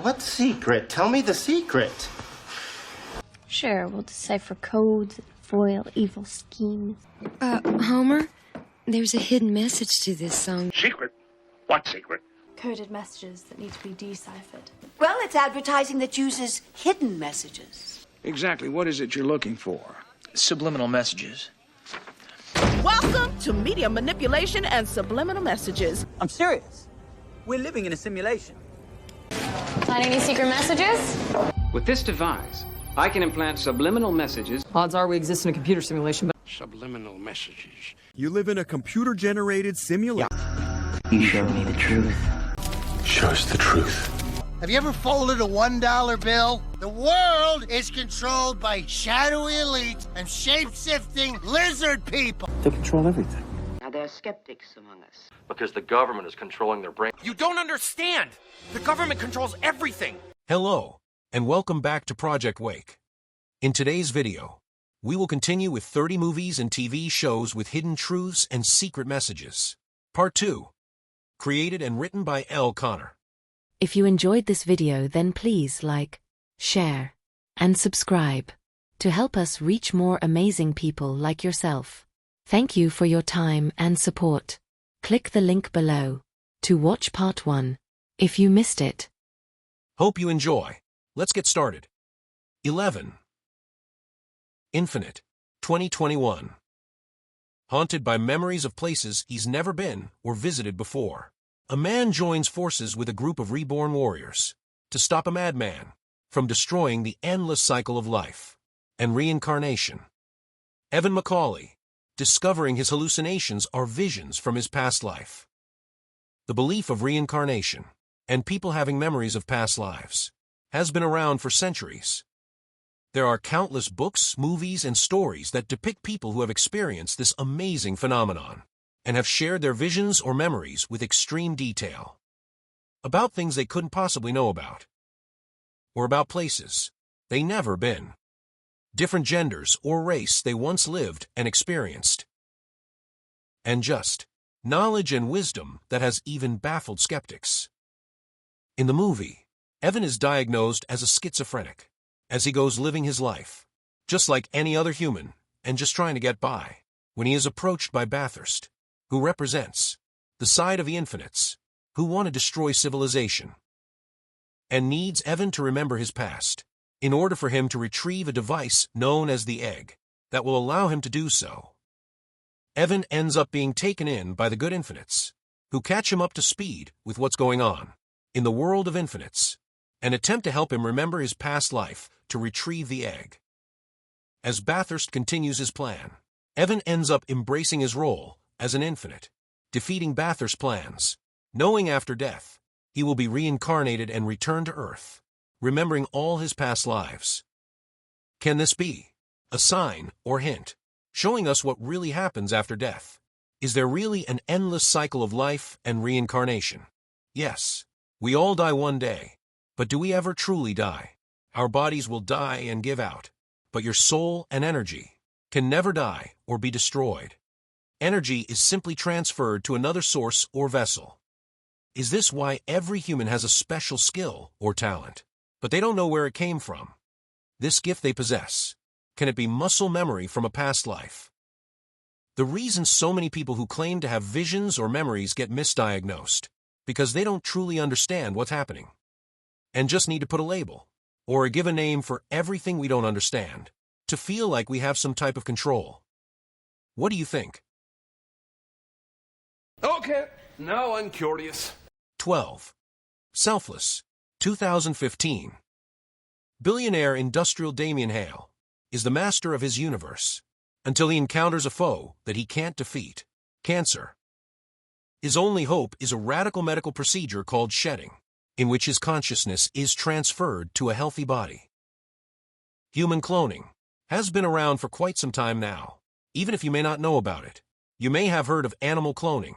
What secret? Tell me the secret. Sure, we'll decipher codes and foil evil schemes. Homer, there's a hidden message to this song. Secret? What secret? Coded messages that need to be deciphered. Well, it's advertising that uses hidden messages. Exactly. What is it you're looking for? Subliminal messages. Welcome to Media Manipulation and Subliminal Messages. I'm serious. We're living in a simulation. Find any secret messages? With this device, I can implant subliminal messages. Odds are we exist in a computer simulation, but... Subliminal messages. You live in a computer-generated simulation. You showed me the truth. Show us the truth. Have you ever folded a $1 bill? The world is controlled by shadowy elites and shape-shifting lizard people. They control everything. Now, there are skeptics among us. Because the government is controlling their brain. You don't understand! The government controls everything! Hello, and welcome back to Project Wake. In today's video, we will continue with 30 movies and TV shows with hidden truths and secret messages. Part 2. Created and written by L. Connor. If you enjoyed this video, then please like, share, and subscribe to help us reach more amazing people like yourself. Thank you for your time and support. Click the link below to watch part 1 if you missed it. Hope you enjoy. Let's get started. 11. Infinite, 2021. Haunted by memories of places he's never been or visited before, a man joins forces with a group of reborn warriors to stop a madman from destroying the endless cycle of life and reincarnation. Evan Macaulay, discovering his hallucinations are visions from his past life. The belief of reincarnation and people having memories of past lives has been around for centuries. There are countless books, movies, and stories that depict people who have experienced this amazing phenomenon and have shared their visions or memories with extreme detail about things they couldn't possibly know about, or about places they never been, different genders or race they once lived and experienced, and just knowledge and wisdom that has even baffled skeptics. In the movie, Evan is diagnosed as a schizophrenic as he goes living his life, just like any other human, and just trying to get by, when he is approached by Bathurst, who represents the side of the Infinites, who want to destroy civilization, and needs Evan to remember his past, in order for him to retrieve a device known as the Egg, that will allow him to do so. Evan ends up being taken in by the good Infinites, who catch him up to speed with what's going on in the world of Infinites, and attempt to help him remember his past life to retrieve the Egg. As Bathurst continues his plan, Evan ends up embracing his role as an Infinite, defeating Bathurst's plans, knowing after death he will be reincarnated and return to Earth, remembering all his past lives. Can this be a sign or hint, showing us what really happens after death? Is there really an endless cycle of life and reincarnation? Yes, we all die one day, but do we ever truly die? Our bodies will die and give out, but your soul and energy can never die or be destroyed. Energy is simply transferred to another source or vessel. Is this why every human has a special skill or talent, but they don't know where it came from? This gift they possess, can it be muscle memory from a past life? The reason so many people who claim to have visions or memories get misdiagnosed, because they don't truly understand what's happening, and just need to put a label, or give a name for everything we don't understand, to feel like we have some type of control. What do you think? Okay, now I'm curious. 12. Selfless, 2015. Billionaire industrial Damien Hale is the master of his universe until he encounters a foe that he can't defeat, cancer. His only hope is a radical medical procedure called shedding, in which his consciousness is transferred to a healthy body. Human cloning has been around for quite some time now. Even if you may not know about it, you may have heard of animal cloning,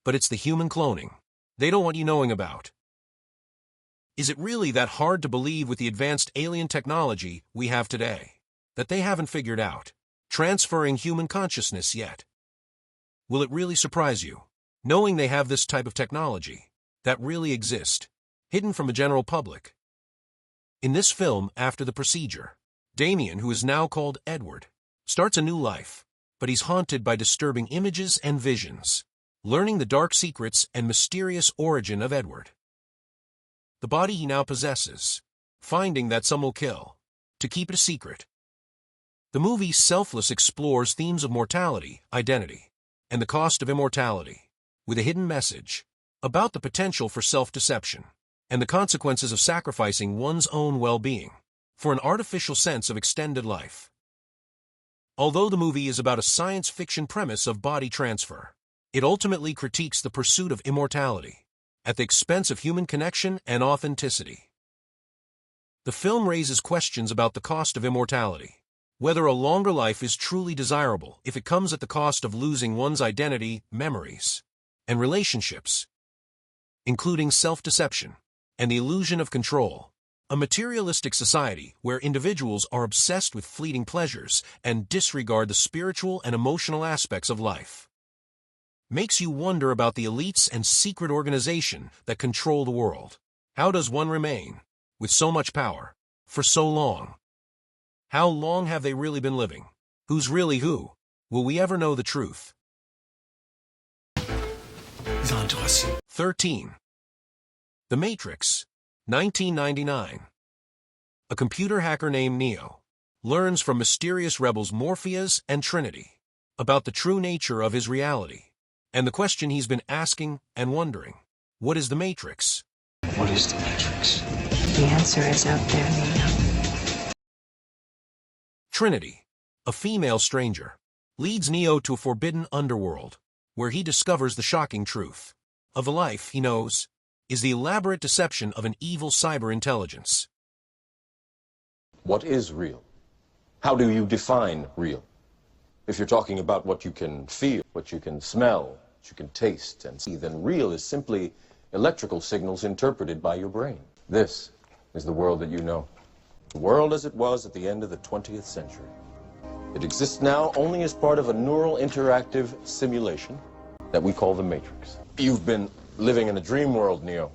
but it's the human cloning they don't want you knowing about. Is it really that hard to believe with the advanced alien technology we have today, that they haven't figured out transferring human consciousness yet? Will it really surprise you, knowing they have this type of technology that really exists, hidden from the general public, In this film, after the procedure, Damien, who is now called Edward, starts a new life, but he's haunted by disturbing images and visions, learning the dark secrets and mysterious origin of Edward. The body he now possesses, finding that some will kill, to keep it a secret. The movie Selfless explores themes of mortality, identity, and the cost of immortality, with a hidden message about the potential for self-deception and the consequences of sacrificing one's own well-being for an artificial sense of extended life. Although the movie is about a science fiction premise of body transfer, it ultimately critiques the pursuit of immortality at the expense of human connection and authenticity. The film raises questions about the cost of immortality, whether a longer life is truly desirable if it comes at the cost of losing one's identity, memories, and relationships, including self-deception and the illusion of control. A materialistic society where individuals are obsessed with fleeting pleasures and disregard the spiritual and emotional aspects of life makes you wonder about the elites and secret organization that control the world. How does one remain with so much power for so long? How long have they really been living? Who's really who? Will we ever know the truth? 13. The Matrix, 1999. A computer hacker named Neo learns from mysterious rebels Morpheus and Trinity about the true nature of his reality, and the question he's been asking and wondering: what is the Matrix? What is the Matrix? The answer is out there, Neo. Trinity, a female stranger, leads Neo to a forbidden underworld where he discovers the shocking truth of the life he knows is the elaborate deception of an evil cyber intelligence. What is real? How do you define real? If you're talking about what you can feel, what you can smell, what you can taste and see, then real is simply electrical signals interpreted by your brain. This is the world that you know. The world as it was at the end of the 20th century. It exists now only as part of a neural interactive simulation that we call the Matrix. You've been living in a dream world, Neo.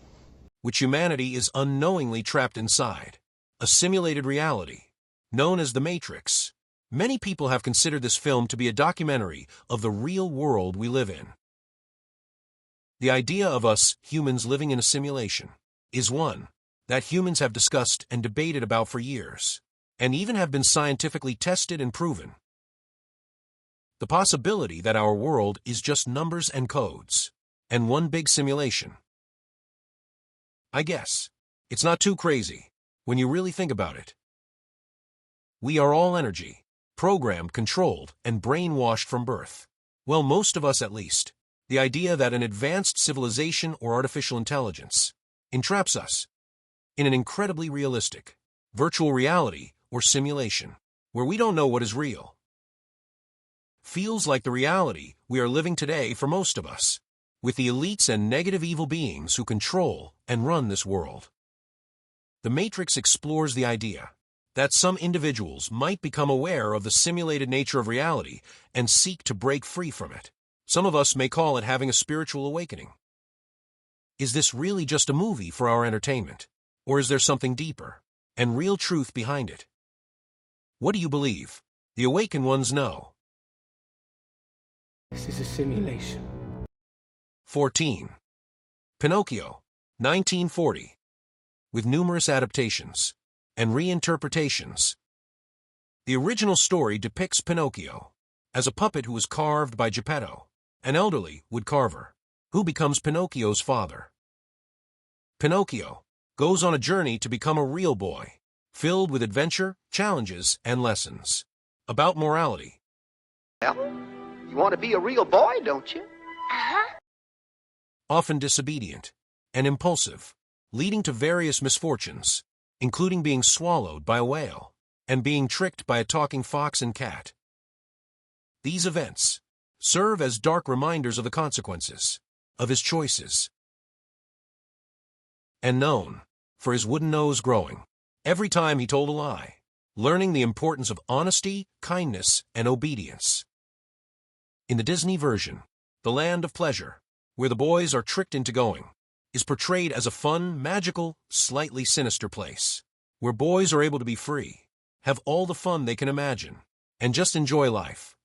Which humanity is unknowingly trapped inside. A simulated reality, known as the Matrix. Many people have considered this film to be a documentary of the real world we live in. The idea of us, humans living in a simulation, is one that humans have discussed and debated about for years, and even have been scientifically tested and proven. The possibility that our world is just numbers and codes, and one big simulation. I guess it's not too crazy when you really think about it. We are all energy, programmed, controlled, and brainwashed from birth. Well, most of us at least. The idea that an advanced civilization or artificial intelligence entraps us in an incredibly realistic, virtual reality or simulation, where we don't know what is real, feels like the reality we are living today for most of us, with the elites and negative evil beings who control and run this world. The Matrix explores the idea that some individuals might become aware of the simulated nature of reality and seek to break free from it. Some of us may call it having a spiritual awakening. Is this really just a movie for our entertainment? Or is there something deeper and real truth behind it? What do you believe? The awakened ones know. This is a simulation. 14. Pinocchio, 1940. With numerous adaptations and reinterpretations. The original story depicts Pinocchio as a puppet who was carved by Geppetto, an elderly woodcarver, who becomes Pinocchio's father. Pinocchio goes on a journey to become a real boy, filled with adventure, challenges, and lessons about morality. Well, you want to be a real boy, don't you? Often disobedient and impulsive, leading to various misfortunes, including being swallowed by a whale and being tricked by a talking fox and cat. These events serve as dark reminders of the consequences of his choices. And known for his wooden nose growing every time he told a lie, learning the importance of honesty, kindness, and obedience. In the Disney version, The Land of Pleasure, where the boys are tricked into going, is portrayed as a fun, magical, slightly sinister place, where boys are able to be free, have all the fun they can imagine, and just enjoy life.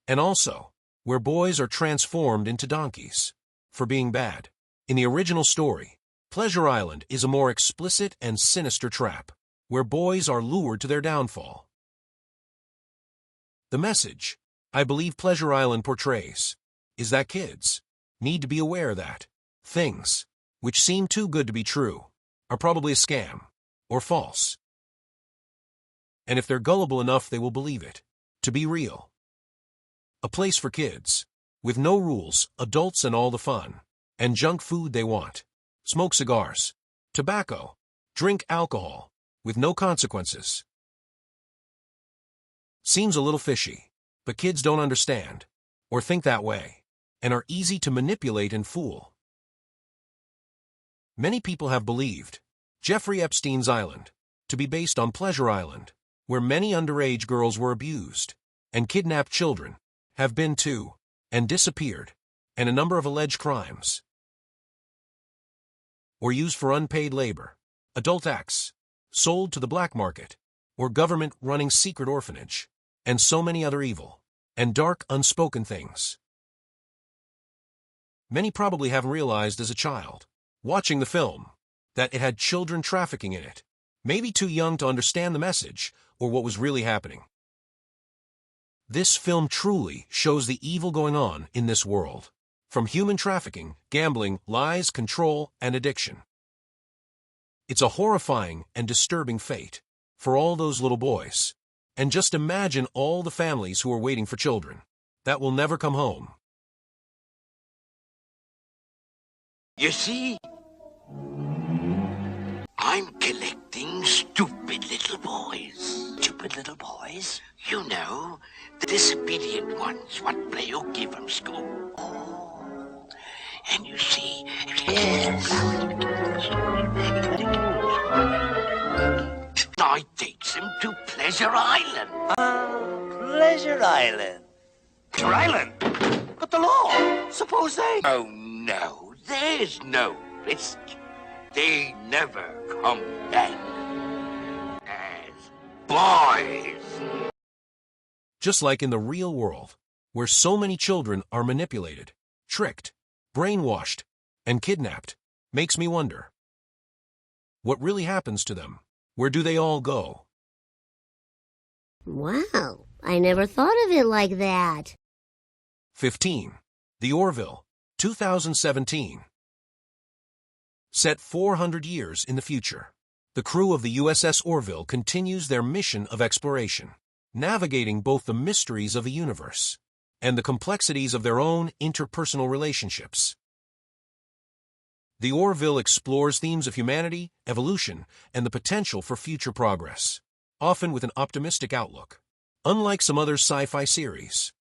And also, where boys are transformed into donkeys for being bad. In the original story, Pleasure Island is a more explicit and sinister trap, where boys are lured to their downfall. The message, I believe Pleasure Island portrays, is that kids need to be aware that things, which seem too good to be true, are probably a scam or false. And if they're gullible enough, they will believe it to be real. A place for kids, with no rules, adults and all the fun, and junk food they want. Smoke cigars, tobacco, drink alcohol, with no consequences. Seems a little fishy, but kids don't understand, or think that way, and are easy to manipulate and fool. Many people have believed Jeffrey Epstein's Island to be based on Pleasure Island, where many underage girls were abused, and kidnapped children have been too, and disappeared, and a number of alleged crimes, or used for unpaid labor, adult acts, sold to the black market, or government-running secret orphanage, and so many other evil and dark unspoken things. Many probably haven't realized as a child, watching the film, that it had children trafficking in it, maybe too young to understand the message or what was really happening. This film truly shows the evil going on in this world, from human trafficking, gambling, lies, control, and addiction. It's a horrifying and disturbing fate for all those little boys. And just imagine all the families who are waiting for children that will never come home. You see, I'm collecting stupid little boys. Stupid little boys? You know, the disobedient ones what play hooky from school. Oh. And you see, I takes them to Pleasure Island. Pleasure Island. Pleasure Island? But the law. Suppose they... Oh, no. There's no risk. They never come back as boys. Just like in the real world, where so many children are manipulated, tricked, brainwashed, and kidnapped, makes me wonder, what really happens to them? Where do they all go? Wow, I never thought of it like that. 15. The Orville, 2017. Set 400 years in the future, the crew of the USS Orville continues their mission of exploration, navigating both the mysteries of the universe and the complexities of their own interpersonal relationships. The Orville explores themes of humanity, evolution, and the potential for future progress, often with an optimistic outlook. Unlike some other sci-fi series,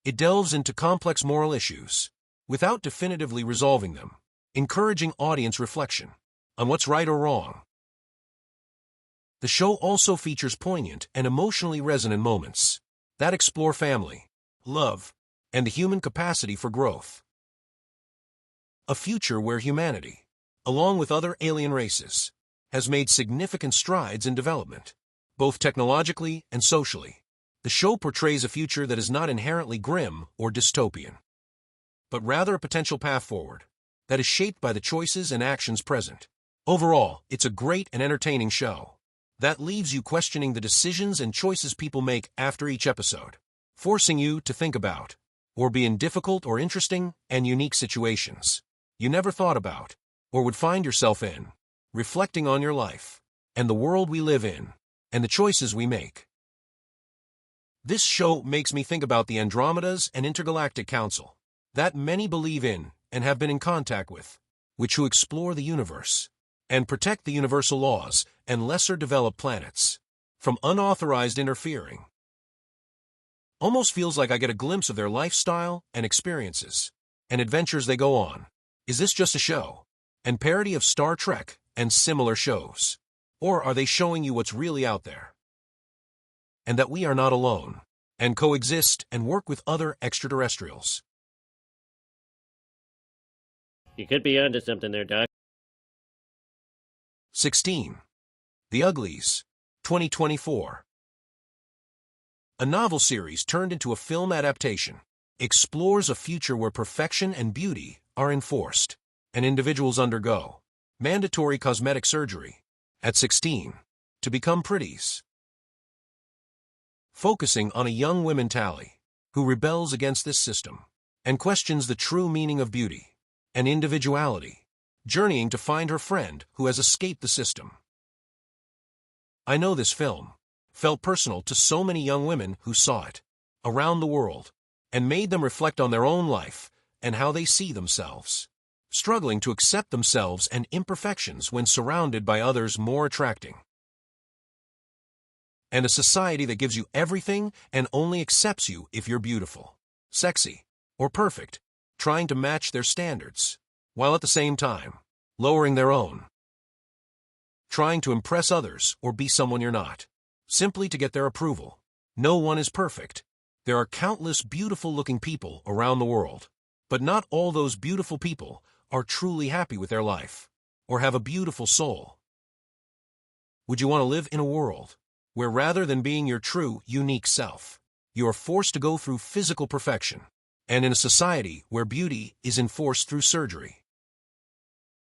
it delves into complex moral issues without definitively resolving them, encouraging audience reflection on what's right or wrong. The show also features poignant and emotionally resonant moments that explore family, love, and the human capacity for growth. A future where humanity, along with other alien races, has made significant strides in development, both technologically and socially. The show portrays a future that is not inherently grim or dystopian, but rather a potential path forward that is shaped by the choices and actions present. Overall, it's a great and entertaining show that leaves you questioning the decisions and choices people make after each episode, forcing you to think about or be in difficult or interesting and unique situations you never thought about or would find yourself in, reflecting on your life and the world we live in and the choices we make. This show makes me think about the Andromedas and Intergalactic Council that many believe in and have been in contact with, which who explore the universe and protect the universal laws and lesser-developed planets from unauthorized interfering. Almost feels like I get a glimpse of their lifestyle and experiences and adventures they go on. Is this just a show and parody of Star Trek and similar shows? Or are they showing you what's really out there? And that we are not alone, and coexist and work with other extraterrestrials. You could be onto something there, Doc. 16. The Uglies, 2024. A novel series turned into a film adaptation explores a future where perfection and beauty are enforced, and individuals undergo mandatory cosmetic surgery at 16 to become pretties. Focusing on a young woman, Tally, who rebels against this system and questions the true meaning of beauty and individuality, journeying to find her friend who has escaped the system. I know this film felt personal to so many young women who saw it around the world and made them reflect on their own life and how they see themselves, struggling to accept themselves and imperfections when surrounded by others more attracting. And a society that gives you everything and only accepts you if you're beautiful, sexy, or perfect, trying to match their standards, while at the same time lowering their own. Trying to impress others or be someone you're not, simply to get their approval. No one is perfect. There are countless beautiful-looking people around the world, but not all those beautiful people are truly happy with their life or have a beautiful soul. Would you want to live in a world where rather than being your true, unique self, you are forced to go through physical perfection, and in a society where beauty is enforced through surgery?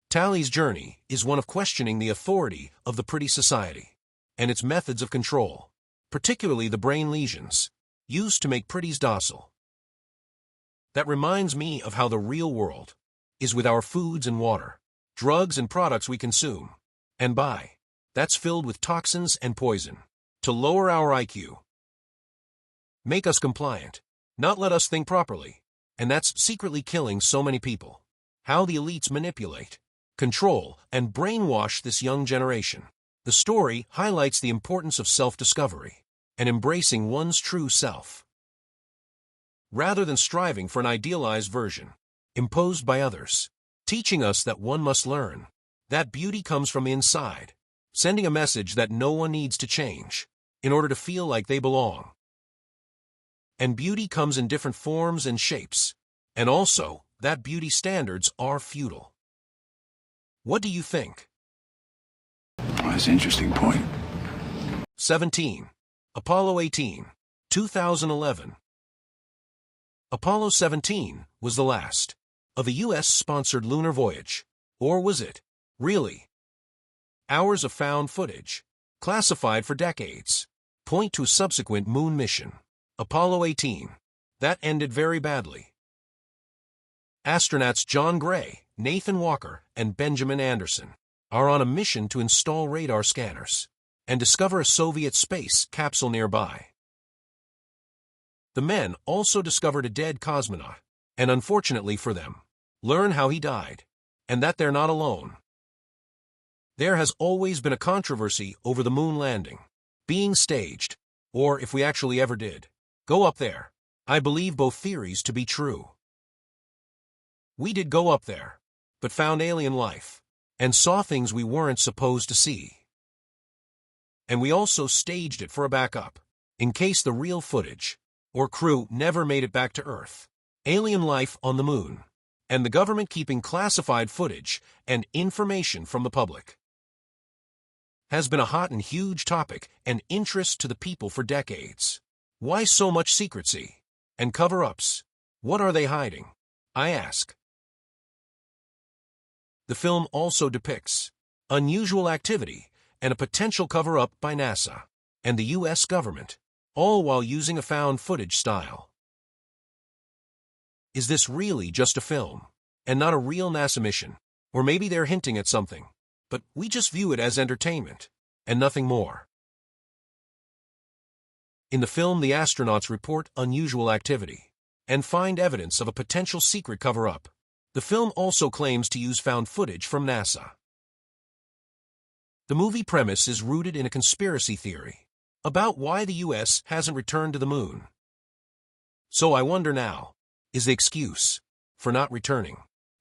Tally's journey is one of questioning the authority of the pretty society and its methods of control, particularly the brain lesions used to make pretties docile. That reminds me of how the real world is with our foods and water, drugs and products we consume and buy, that's filled with toxins and poison to lower our IQ, make us compliant, not let us think properly, and that's secretly killing so many people. How the elites manipulate, control, and brainwash this young generation. The story highlights the importance of self-discovery and embracing one's true self, rather than striving for an idealized version imposed by others, teaching us that one must learn that beauty comes from inside, sending a message that no one needs to change in order to feel like they belong. And beauty comes in different forms and shapes, and also that beauty standards are futile. What do you think? That's an interesting point. 17. Apollo 18, 2011. Apollo 17 was the last of a U.S.-sponsored lunar voyage. Or was it? Really? Hours of found footage, classified for decades, point to a subsequent moon mission, Apollo 18, that ended very badly. Astronauts John Gray, Nathan Walker, and Benjamin Anderson are on a mission to install radar scanners and discover a Soviet space capsule nearby. The men also discovered a dead cosmonaut, and unfortunately for them, learn how he died, and that they're not alone. There has always been a controversy over the moon landing being staged, or if we actually ever did go up there. I believe both theories to be true. We did go up there, but found alien life, and saw things we weren't supposed to see. And we also staged it for a backup, in case the real footage or crew never made it back to Earth. Alien life on the moon, and the government keeping classified footage and information from the public, has been a hot and huge topic and interest to the people for decades. Why so much secrecy and cover-ups? What are they hiding? I ask. The film also depicts unusual activity and a potential cover-up by NASA and the U.S. government, all while using a found footage style. Is this really just a film and not a real NASA mission? Or maybe they're hinting at something, but we just view it as entertainment and nothing more. In the film, the astronauts report unusual activity and find evidence of a potential secret cover-up. The film also claims to use found footage from NASA. The movie premise is rooted in a conspiracy theory about why the U.S. hasn't returned to the moon. So I wonder now, is the excuse for not returning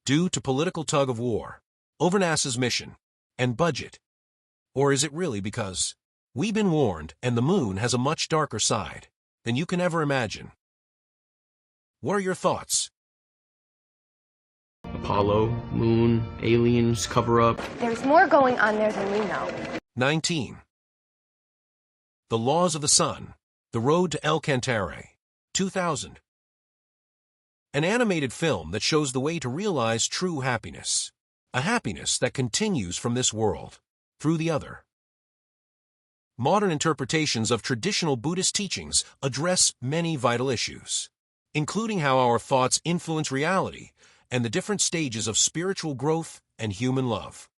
due to political tug-of-war over NASA's mission and budget? Or is it really because we've been warned and the moon has a much darker side than you can ever imagine? What are your thoughts? Apollo, moon, aliens, cover-up. There's more going on there than we know. 19. The Laws of the Sun, The Road to El Cantare, 2000. An animated film that shows the way to realize true happiness. A happiness that continues from this world, through the other. Modern interpretations of traditional Buddhist teachings address many vital issues, including how our thoughts influence reality and the different stages of spiritual growth and human love.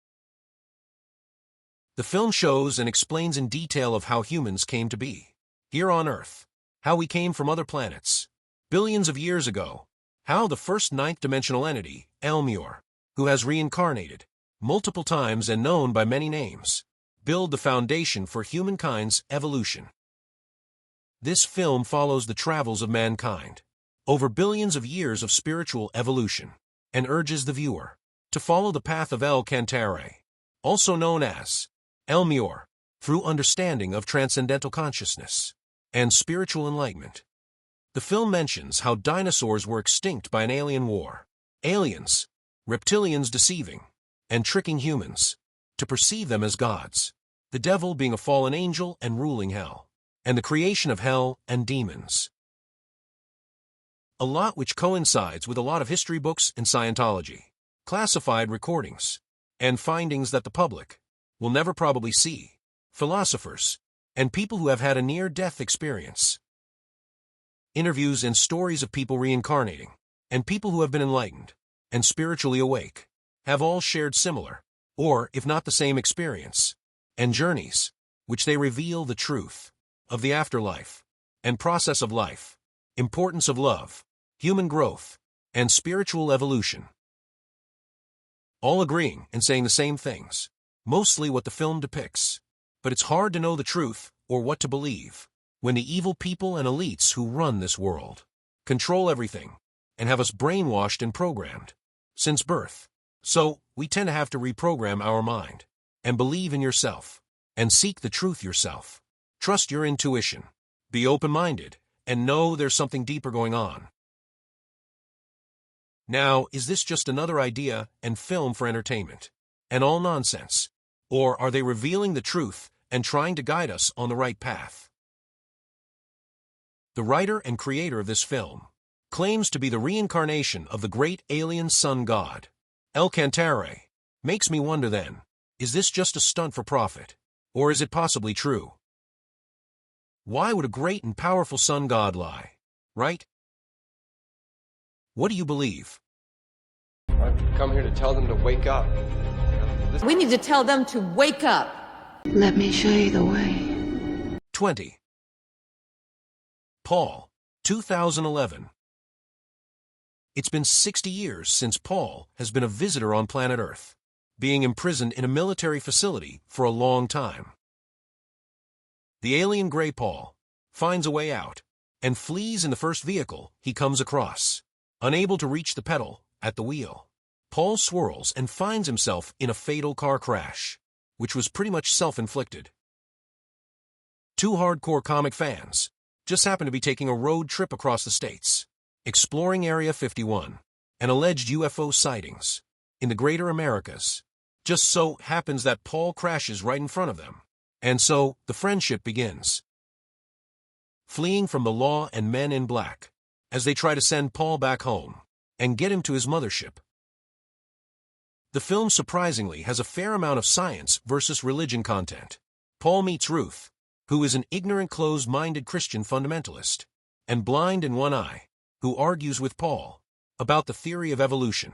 The film shows and explains in detail of how humans came to be, here on Earth, how we came from other planets, billions of years ago, how the first ninth-dimensional entity, Elmure, who has reincarnated multiple times and known by many names, build the foundation for humankind's evolution. This film follows the travels of mankind over billions of years of spiritual evolution and urges the viewer to follow the path of El Cantare, also known as Elmure, through understanding of transcendental consciousness and spiritual enlightenment. The film mentions how dinosaurs were extinct by an alien war, aliens, reptilians deceiving and tricking humans to perceive them as gods, the devil being a fallen angel and ruling hell, and the creation of hell and demons. A lot which coincides with a lot of history books and Scientology, classified recordings, and findings that the public will never probably see, philosophers, and people who have had a near-death experience. Interviews and stories of people reincarnating, and people who have been enlightened and spiritually awake, have all shared similar, or if not the same experience, and journeys, which they reveal the truth of the afterlife and process of life, importance of love, human growth, and spiritual evolution. All agreeing and saying the same things, mostly what the film depicts, but it's hard to know the truth or what to believe when the evil people and elites who run this world control everything and have us brainwashed and programmed since birth. So, we tend to have to reprogram our mind and believe in yourself and seek the truth yourself. Trust your intuition, be open-minded, and know there's something deeper going on. Now, is this just another idea and film for entertainment and all nonsense? Or are they revealing the truth and trying to guide us on the right path? The writer and creator of this film claims to be the reincarnation of the great alien sun god, El Cantare. Makes me wonder then, is this just a stunt for profit? Or is it possibly true? Why would a great and powerful sun god lie, right? What do you believe? I've come here to tell them to wake up. We need to tell them to wake up. Let me show you the way. 20. Paul, 2011. It's been 60 years since Paul has been a visitor on planet Earth, being imprisoned in a military facility for a long time. The alien Grey Paul finds a way out and flees in the first vehicle he comes across. Unable to reach the pedal at the wheel, Paul swirls and finds himself in a fatal car crash, which was pretty much self-inflicted. Two hardcore comic fans just happened to be taking a road trip across the states, exploring Area 51 and alleged UFO sightings in the greater Americas. Just so happens that Paul crashes right in front of them, and so the friendship begins. Fleeing from the law and men in black, as they try to send Paul back home and get him to his mothership. The film surprisingly has a fair amount of science versus religion content. Paul meets Ruth, who is an ignorant, closed-minded Christian fundamentalist, and blind in one eye, who argues with Paul about the theory of evolution.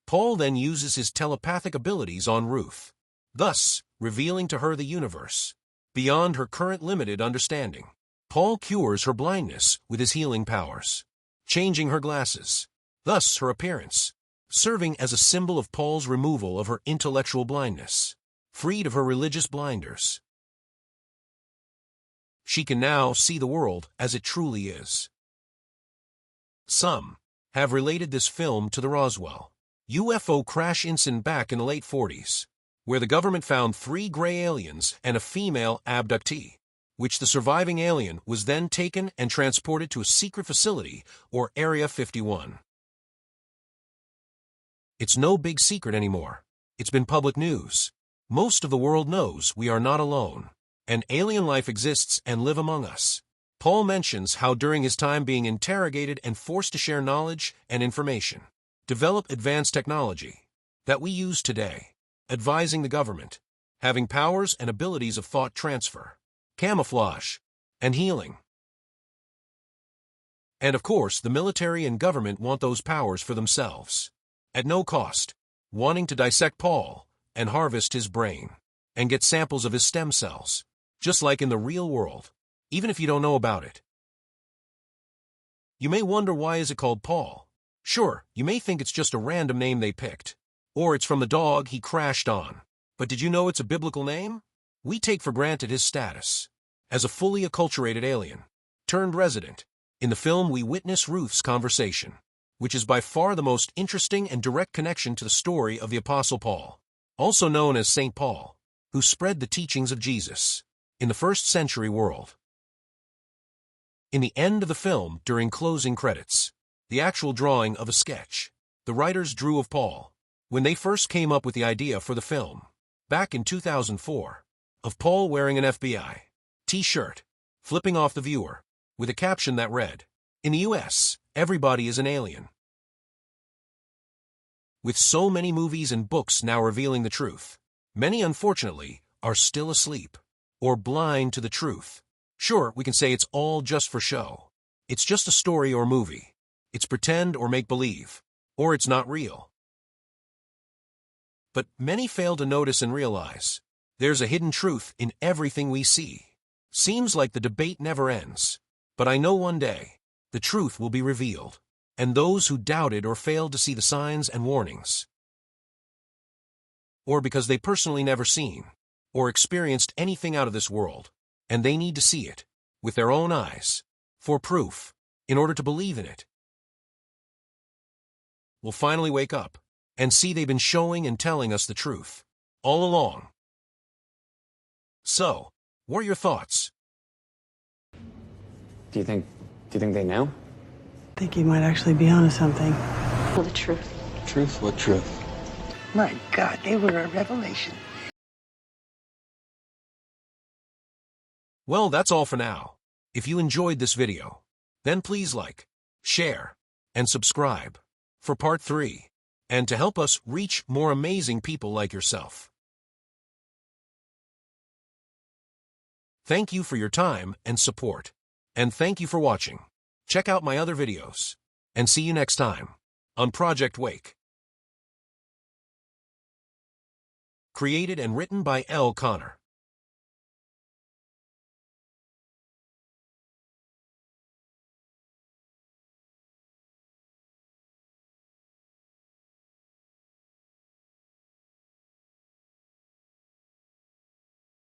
Paul then uses his telepathic abilities on Ruth, thus revealing to her the universe beyond her current limited understanding. Paul cures her blindness with his healing powers, changing her glasses, thus her appearance, serving as a symbol of Paul's removal of her intellectual blindness, freed of her religious blinders. She can now see the world as it truly is. Some have related this film to the Roswell UFO crash incident back in the late 40s, where the government found 3 gray aliens and a female abductee, which the surviving alien was then taken and transported to a secret facility or Area 51. It's no big secret anymore. It's been public news. Most of the world knows we are not alone, and alien life exists and live among us. Paul mentions how during his time being interrogated and forced to share knowledge and information, develop advanced technology that we use today, advising the government, having powers and abilities of thought transfer, camouflage, and healing. And of course, the military and government want those powers for themselves, at no cost, wanting to dissect Paul and harvest his brain, and get samples of his stem cells, just like in the real world, even if you don't know about it. You may wonder, why is it called Paul? Sure, you may think it's just a random name they picked, or it's from the dog he crashed on. But did you know it's a biblical name? We take for granted his status as a fully acculturated alien, turned resident. In the film, we witness Ruth's conversation, which is by far the most interesting and direct connection to the story of the Apostle Paul, also known as St. Paul, who spread the teachings of Jesus in the first century world. In the end of the film, during closing credits, the actual drawing of a sketch the writers drew of Paul when they first came up with the idea for the film, back in 2004, of Paul wearing an FBI t-shirt, flipping off the viewer, with a caption that read, "In the US, everybody is an alien." With so many movies and books now revealing the truth, many unfortunately are still asleep, or blind to the truth. Sure, we can say it's all just for show. It's just a story or movie. It's pretend or make-believe, or it's not real. But many fail to notice and realize there's a hidden truth in everything we see. Seems like the debate never ends, but I know one day the truth will be revealed, and those who doubted or failed to see the signs and warnings, or because they personally never seen or experienced anything out of this world, and they need to see it with their own eyes for proof in order to believe in it, will finally wake up and see they've been showing and telling us the truth all along. So, what are your thoughts? Do you think they know? I think he might actually be onto something. Tell the truth. Truth? What truth? My God, they were a revelation. Well, that's all for now. If you enjoyed this video, then please like, share, and subscribe for part 3, and to help us reach more amazing people like yourself. Thank you for your time and support, and thank you for watching. Check out my other videos, and see you next time on Project Wake. Created and written by L. Connor.